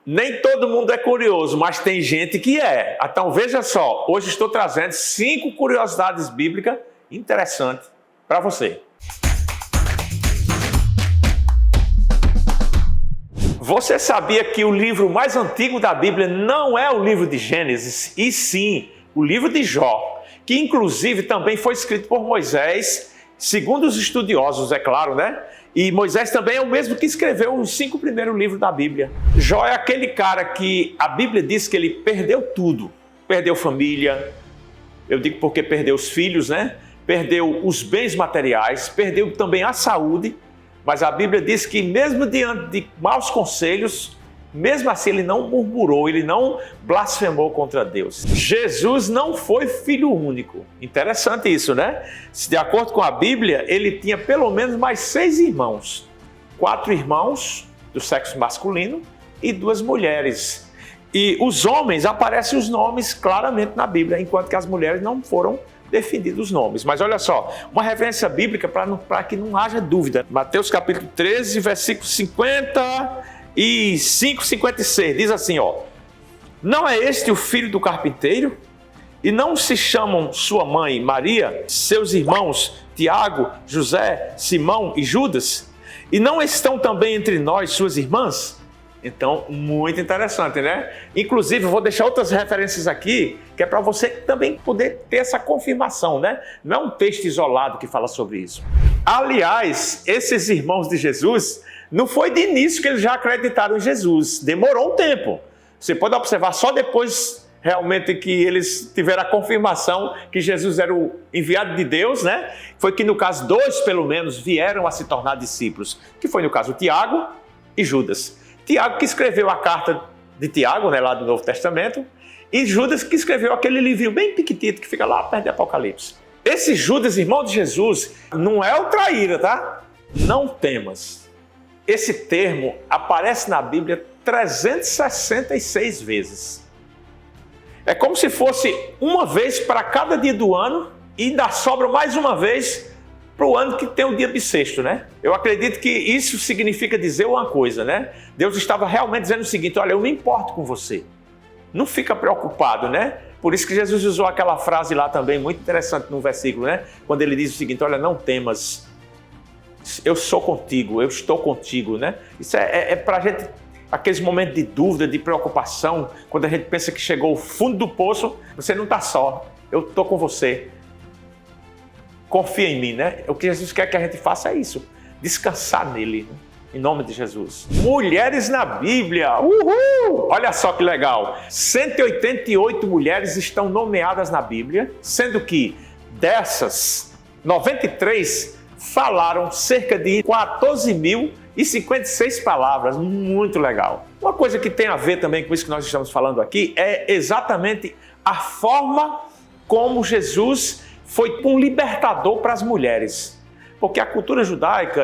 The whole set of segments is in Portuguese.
Nem todo mundo é curioso, mas tem gente que é. Então veja só, hoje estou trazendo 5 curiosidades bíblicas interessantes para você. Você sabia que o livro mais antigo da Bíblia não é o livro de Gênesis, e sim o livro de Jó, que inclusive também foi escrito por Moisés, segundo os estudiosos, é claro, né? E Moisés também é o mesmo que escreveu os 5 primeiros livros da Bíblia. Jó é aquele cara que a Bíblia diz que ele perdeu tudo. Perdeu família, eu digo porque perdeu os filhos, né? Perdeu os bens materiais, perdeu também a saúde. Mas a Bíblia diz que mesmo diante de maus conselhos, mesmo assim ele não murmurou, ele não blasfemou contra Deus. Jesus não foi filho único. Interessante isso, né? De acordo com a Bíblia, ele tinha pelo menos mais 6 irmãos. 4 irmãos do sexo masculino e 2 mulheres. E os homens, aparecem os nomes claramente na Bíblia, enquanto que as mulheres não foram definidos os nomes. Mas olha só, uma referência bíblica para que não haja dúvida. Mateus capítulo 13, versículo 55, 56, diz assim, ó: não é este o filho do carpinteiro? E não se chamam sua mãe Maria, seus irmãos Tiago, José, Simão e Judas? E não estão também entre nós suas irmãs? Então, muito interessante, né? Inclusive, eu vou deixar outras referências aqui, que é para você também poder ter essa confirmação, né? Não é um texto isolado que fala sobre isso. Aliás, esses irmãos de Jesus, não foi de início que eles já acreditaram em Jesus. Demorou um tempo. Você pode observar só depois, realmente, que eles tiveram a confirmação que Jesus era o enviado de Deus, né? Foi que, no caso, 2, pelo menos, vieram a se tornar discípulos. Que foi, no caso, Tiago e Judas. Tiago que escreveu a carta de Tiago, né, lá do Novo Testamento, e Judas que escreveu aquele livrinho bem pequitito que fica lá perto de Apocalipse. Esse Judas, irmão de Jesus, não é o traíra, tá? Não temas. Esse termo aparece na Bíblia 366 vezes. É como se fosse uma vez para cada dia do ano e ainda sobra mais uma vez para o ano que tem o dia bissexto, né? Eu acredito que isso significa dizer uma coisa, né? Deus estava realmente dizendo o seguinte: olha, eu me importo com você. Não fica preocupado, né? Por isso que Jesus usou aquela frase lá também, muito interessante no versículo, né? Quando ele diz o seguinte: olha, não temas, eu sou contigo, eu estou contigo, né? Isso é para a gente, aqueles momentos de dúvida, de preocupação, quando a gente pensa que chegou ao fundo do poço, você não está só, eu estou com você. Confia em mim, né? O que Jesus quer que a gente faça é isso, descansar nele, né? Em nome de Jesus. Mulheres na Bíblia, uhul! Olha só que legal, 188 mulheres estão nomeadas na Bíblia, sendo que dessas, 93 falaram cerca de 14.056 palavras, muito legal. Uma coisa que tem a ver também com isso que nós estamos falando aqui é exatamente a forma como Jesus foi um libertador para as mulheres. Porque a cultura judaica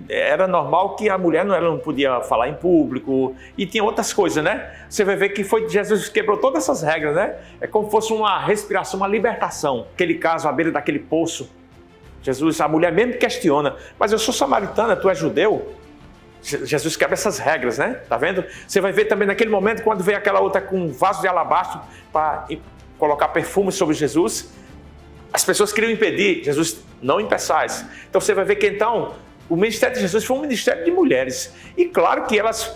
era normal que a mulher ela não podia falar em público e tinha outras coisas, né? Você vai ver que foi Jesus que quebrou todas essas regras, né? É como se fosse uma respiração, uma libertação. Aquele caso à beira daquele poço. Jesus, a mulher mesmo questiona: mas eu sou samaritana, tu és judeu? Jesus quebra essas regras, né? Tá vendo? Você vai ver também naquele momento quando veio aquela outra com um vaso de alabastro para colocar perfume sobre Jesus. As pessoas queriam impedir. Jesus: não impeçais. Então você vai ver que então o ministério de Jesus foi um ministério de mulheres. E claro que elas,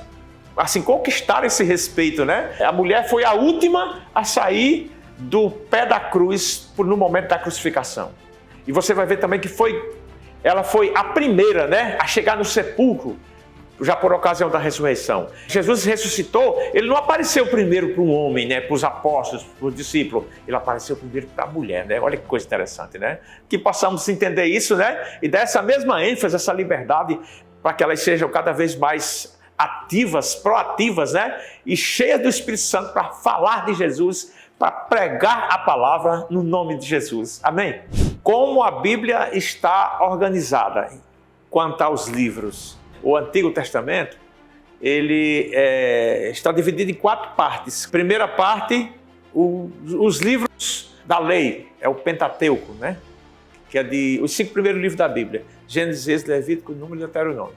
assim, conquistaram esse respeito, né? A mulher foi a última a sair do pé da cruz no momento da crucificação. E você vai ver também que ela foi a primeira, né, a chegar no sepulcro, já por ocasião da ressurreição. Jesus ressuscitou, ele não apareceu primeiro para um homem, né, para os apóstolos, para os discípulos, ele apareceu primeiro para a mulher, né? Olha que coisa interessante, né? Que possamos entender isso, né? E dar essa mesma ênfase, essa liberdade, para que elas sejam cada vez mais ativas, proativas, né? E cheias do Espírito Santo para falar de Jesus, para pregar a palavra no nome de Jesus. Amém? Como a Bíblia está organizada quanto aos livros? O Antigo Testamento, ele está dividido em 4 partes. Primeira parte, os livros da lei, é o Pentateuco, né? Que é os 5 primeiros livros da Bíblia: Gênesis, Levítico, Número e Deuteronômio.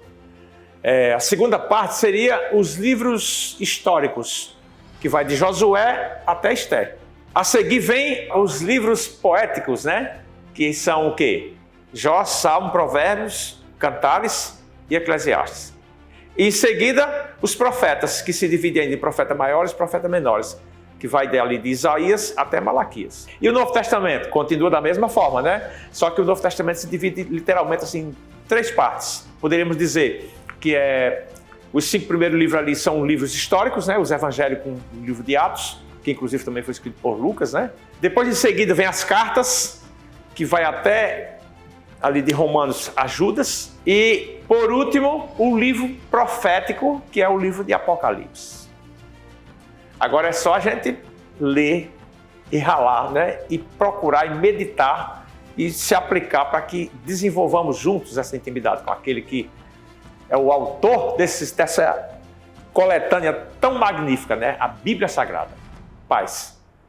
A segunda parte seria os livros históricos, que vai de Josué até Esté. A seguir vem os livros poéticos, né? Que são o quê? Jó, Salmo, Provérbios, Cantares e Eclesiastes. E em seguida, os profetas, que se dividem em profetas maiores e profetas menores, que vai dali de Isaías até Malaquias. E o Novo Testamento continua da mesma forma, né? Só que o Novo Testamento se divide literalmente assim em 3 partes. Poderíamos dizer que os 5 primeiros livros ali são livros históricos, né? Os evangelhos com o livro de Atos, que inclusive também foi escrito por Lucas, né? Depois, em seguida, vem as cartas, que vai até ali de Romanos a Judas. E, por último, o livro profético, que é o livro de Apocalipse. Agora é só a gente ler e ralar, né? E procurar e meditar e se aplicar para que desenvolvamos juntos essa intimidade com aquele que é o autor dessa coletânea tão magnífica, né? A Bíblia Sagrada. Paz.